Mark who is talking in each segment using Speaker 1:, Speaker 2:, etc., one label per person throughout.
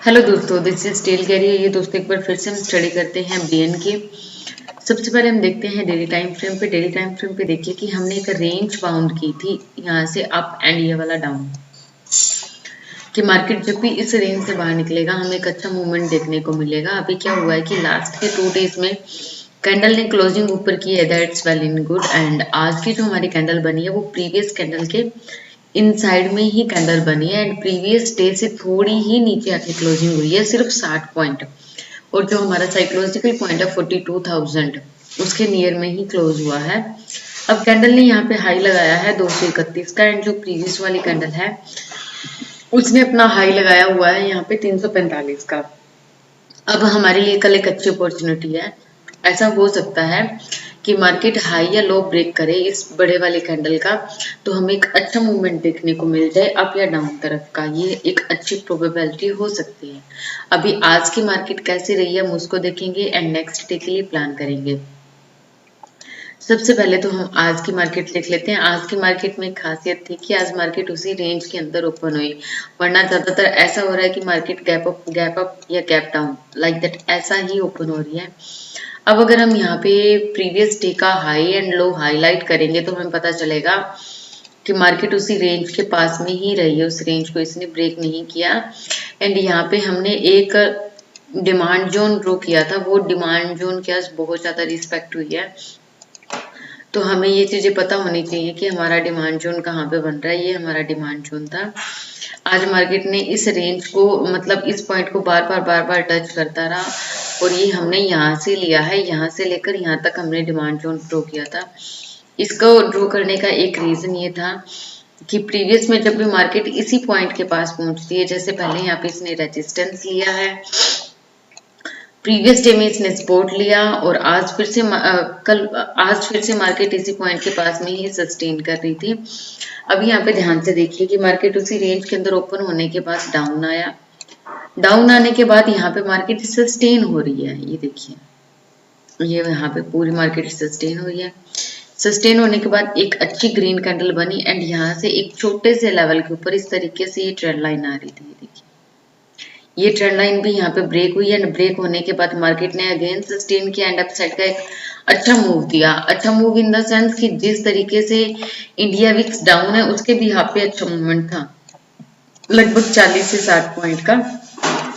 Speaker 1: Hello दोस्तों, this is tell career. ये दोस्तों एक बार फिर से हम स्टडी करते हैं बीएन के। सबसे पहले हम देखते हैं डेली टाइम फ्रेम पे। डेली टाइम फ्रेम पे देखिए कि हमने एक रेंज बाउंड की थी यहाँ से अप एंड ये वाला डाउन, कि मार्केट जब भी इस रेंज से बाहर निकलेगा हमें एक अच्छा मूवमेंट देखने को मिलेगा। अभी क्या हुआ है कि लास्ट के 2 डेज में कैंडल ने क्लोजिंग ऊपर की है, that's well in good. And आज की जो हमारी कैंडल बनी है वो प्रीवियस कैंडल के इनसाइड में ही कैंडल बनी है एंड प्रीवियस डे से थोड़ी ही नीचे आके क्लोजिंग हुई है, सिर्फ 60 पॉइंट। और जो हमारा साइकोलॉजिकल पॉइंट है 42,000 उसके नियर में ही क्लोज हुआ है। अब कैंडल ने यहाँ पे हाई लगाया है 231 का एंड जो प्रीवियस वाली कैंडल है उसने अपना हाई लगाया हुआ है यहाँ पे 345 का। अब हमारे लिए कल एक अच्छी अपॉर्चुनिटी है। ऐसा हो सकता है कि मार्केट हाई या लो ब्रेक करे इस बड़े वाले कैंडल का, तो हमें एक अच्छा मूवमेंट देखने को मिल जाए अप या डाउन तरफ का। ये एक अच्छी प्रोबेबिलिटी हो सकती है। अभी आज की मार्केट कैसी रही है हम उसको देखेंगे एंड नेक्स्ट डे के लिए प्लान करेंगे। सबसे पहले तो हम आज की मार्केट देख लेते हैं। आज की मार्केट में खासियत थी कि आज मार्केट उसी रेंज के अंदर ओपन हुई, वरना ज्यादातर ऐसा हो रहा है कि मार्केट गैप अप या गैप डाउन लाइक दैट ऐसा ही ओपन हो रही है। अब अगर हम यहाँ पे प्रीवियस डे का हाई एंड लो हाईलाइट करेंगे तो हमें पता चलेगा कि मार्केट उसी रेंज के पास में ही रही है, उस रेंज को इसने ब्रेक नहीं किया। एंड यहाँ पे हमने एक डिमांड जोन ड्रॉ किया था, वो डिमांड जोन के आज बहुत ज्यादा रिस्पेक्ट हुई है। तो हमें ये चीजें पता होनी चाहिए कि हमारा डिमांड जोन कहाँ पे बन रहा है। ये हमारा डिमांड जोन था। आज मार्केट ने इस रेंज को मतलब इस पॉइंट को बार बार टच करता रहा और ये हमने यहाँ से लिया है, यहाँ से लेकर यहाँ तक हमने डिमांड जोन ड्रॉ किया था। इसको ड्रॉ करने का एक रीजन ये था कि प्रीवियस में जब भी मार्केट इसी पॉइंट के पास पहुंचती है, जैसे पहले यहाँ पे इसने रेजिस्टेंस लिया है, प्रीवियस डे में इसने सपोर्ट लिया और आज फिर से मार्केट इसी पॉइंट के पास में ही सस्टेन कर रही थी। अभी यहाँ पे ध्यान से देखिए कि मार्केट उसी रेंज के अंदर ओपन होने के बाद डाउन आया। डाउन आने के बाद यहाँ पे मार्केट सस्टेन हो रही है। ये देखिए, ये यहाँ पे पूरी मार्केट सस्टेन हुई है। सस्टेन होने के बाद एक अच्छी ग्रीन कैंडल बनी एंड यहाँ से एक छोटे से लेवल के ऊपर इस तरीके से ये ट्रेंड लाइन आ रही थी। देखिए, ये ट्रेंड लाइन भी यहाँ पे ब्रेक हुई एंड ब्रेक होने के बाद मार्केट ने अगेन सस्टेन किया एंड अपसाइड का एक अच्छा मूव दिया। अच्छा मूव इन द सेंस कि जिस तरीके से इंडिया विक्स डाउन है उसके भी यहाँ पे अच्छा मूवमेंट था, लगभग 40 से 60 पॉइंट का।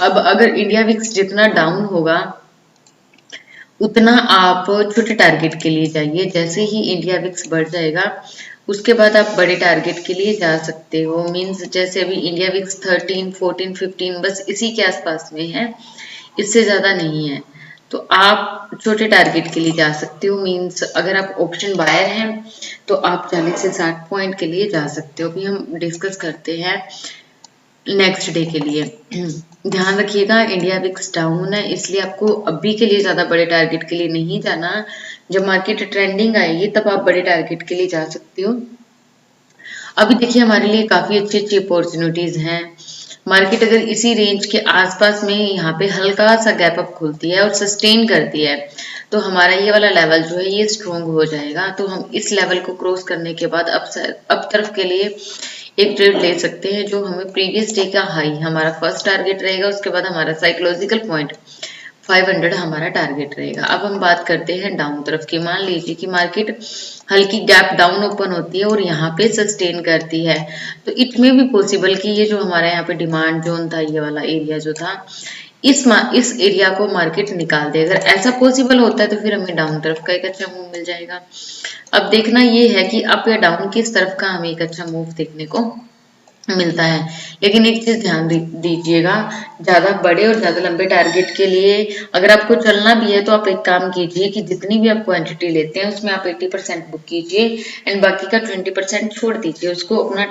Speaker 1: अब अगर इंडिया विक्स जितना डाउन होगा उतना आप छोटे टारगेट के लिए जाइए। जैसे ही इंडिया विक्स बढ़ जाएगा उसके बाद आप बड़े टारगेट के लिए जा सकते हो। मींस जैसे अभी इंडिया विक्स 13, 14, 15 बस इसी के आसपास में है, इससे ज्यादा नहीं है, तो आप छोटे टारगेट के लिए जा सकते हो। मींस अगर आप ऑप्शन बायर हैं तो आप 40 से 60 पॉइंट के लिए जा सकते हो। अभी हम डिस्कस करते हैं नेक्स्ट डे के लिए। ध्यान रखिएगा इंडिया विक्स डाउन है, इसलिए आपको अभी के लिए ज्यादा बड़े टारगेट के लिए नहीं जाना। जब मार्केट ट्रेंडिंग आएगी तब आप बड़े टारगेट के लिए जा सकते हो। अभी देखिए हमारे लिए काफी अच्छी अच्छी अपॉर्चुनिटीज हैं। मार्केट अगर इसी रेंज के आसपास में यहाँ पे हल्का सा गैप अप खुलती है और सस्टेन करती है तो हमारा ये वाला लेवल जो है ये स्ट्रोंग हो जाएगा। तो हम इस लेवल को क्रॉस करने के बाद अब तरफ के लिए एक ट्रेड ले सकते हैं, जो हमें प्रीवियस डे का हाई हमारा फर्स्ट टारगेट रहेगा। उसके बाद हमारा साइकोलॉजिकल पॉइंट 500 हमारा टारगेट रहेगा। अब हम बात करते हैं डाउन तरफ की। मान लीजिए कि मार्केट हल्की गैप डाउन ओपन होती है और यहाँ पे सस्टेन करती है, तो इट में भी पॉसिबल कि ये जो हमारा यहाँ पे डिमांड जोन था, ये वाला एरिया जो था, इस एरिया को मार्केट निकाल दे। अगर ऐसा पॉसिबल होता है तो फिर हमें डाउन तरफ का एक अच्छा मूव मिल जाएगा। अब देखना ये है कि अप या डाउन किस तरफ का हमें एक अच्छा मूव देखने को मिलता है। लेकिन एक चीज ध्यान दीजिएगा, ज्यादा बड़े और ज्यादा लंबे टारगेट के लिए अगर आपको चलना भी है तो आप एक काम कीजिए कि जितनी भी आप क्वांटिटी लेते हैं उसमें आप 80% बुक कीजिए एंड बाकी का 20% छोड़ दीजिए। उसको अपना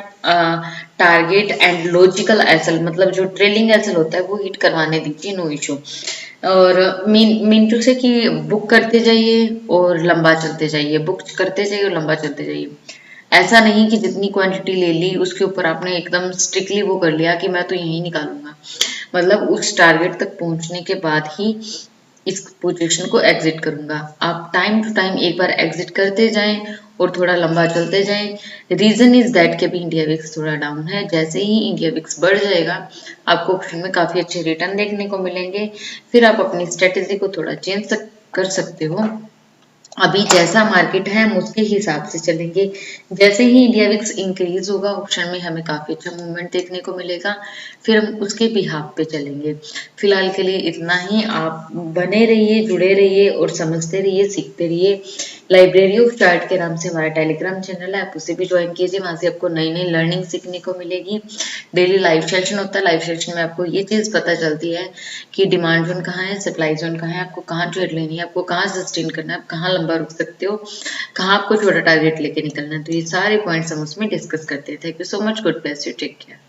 Speaker 1: टारगेट एंड लॉजिकल एसएल मतलब जो ट्रेलिंग एसएल होता है वो हिट करवाने दीजिए, नो इशू। और मीन टू से कि बुक करते जाइए और लंबा चलते जाइए, बुक करते जाइए और लंबा चलते जाइए। ऐसा नहीं कि जितनी क्वांटिटी ले ली उसके ऊपर आपने एकदम स्ट्रिक्टली वो कर लिया कि मैं तो यही निकालूंगा। मतलब उस टारगेट तक पहुंचने के बाद ही इस पोजीशन को एग्जिट करूंगा। आप टाइम टू टाइम एक बार एग्जिट करते जाएं और थोड़ा लंबा चलते जाएं। रीजन इज दैट कि भी इंडिया विक्स थोड़ा डाउन है। जैसे ही इंडिया विक्स बढ़ जाएगा आपको ऑप्शन में काफी अच्छे रिटर्न देखने को मिलेंगे, फिर आप अपनी स्ट्रेटेजी को थोड़ा चेंज कर सकते हो। अभी जैसा मार्केट है हम उसके हिसाब से चलेंगे। जैसे ही इंडिया विक्स इंक्रीज होगा ऑप्शन में हमें काफी अच्छा मूवमेंट देखने को मिलेगा, फिर हम उसके बिहाफ पे चलेंगे। फिलहाल के लिए इतना ही। आप बने रहिए, जुड़े रहिए और समझते रहिए, सीखते रहिए। लाइब्रेरी ऑफ चार्ट के नाम से हमारा टेलीग्राम चैनल है, आप उसे भी ज्वाइन कीजिए। वहां से आपको नई नई लर्निंग सीखने को मिलेगी। डेली लाइव सेशन होता है, लाइव सेशन में आपको ये चीज पता चलती है कि डिमांड जोन कहाँ है, सप्लाई जोन कहाँ है, आपको कहाँ ट्रेड लेनी है, आपको कहाँ सस्टेन करना है, आप कहाँ लंबा रुक सकते हो, कहाँ आपको छोटा टारगेट लेके निकलना है। तो ये सारे पॉइंट्स हम उसमें डिस्कस करते हैं। Thank you so much, good bless you, take care.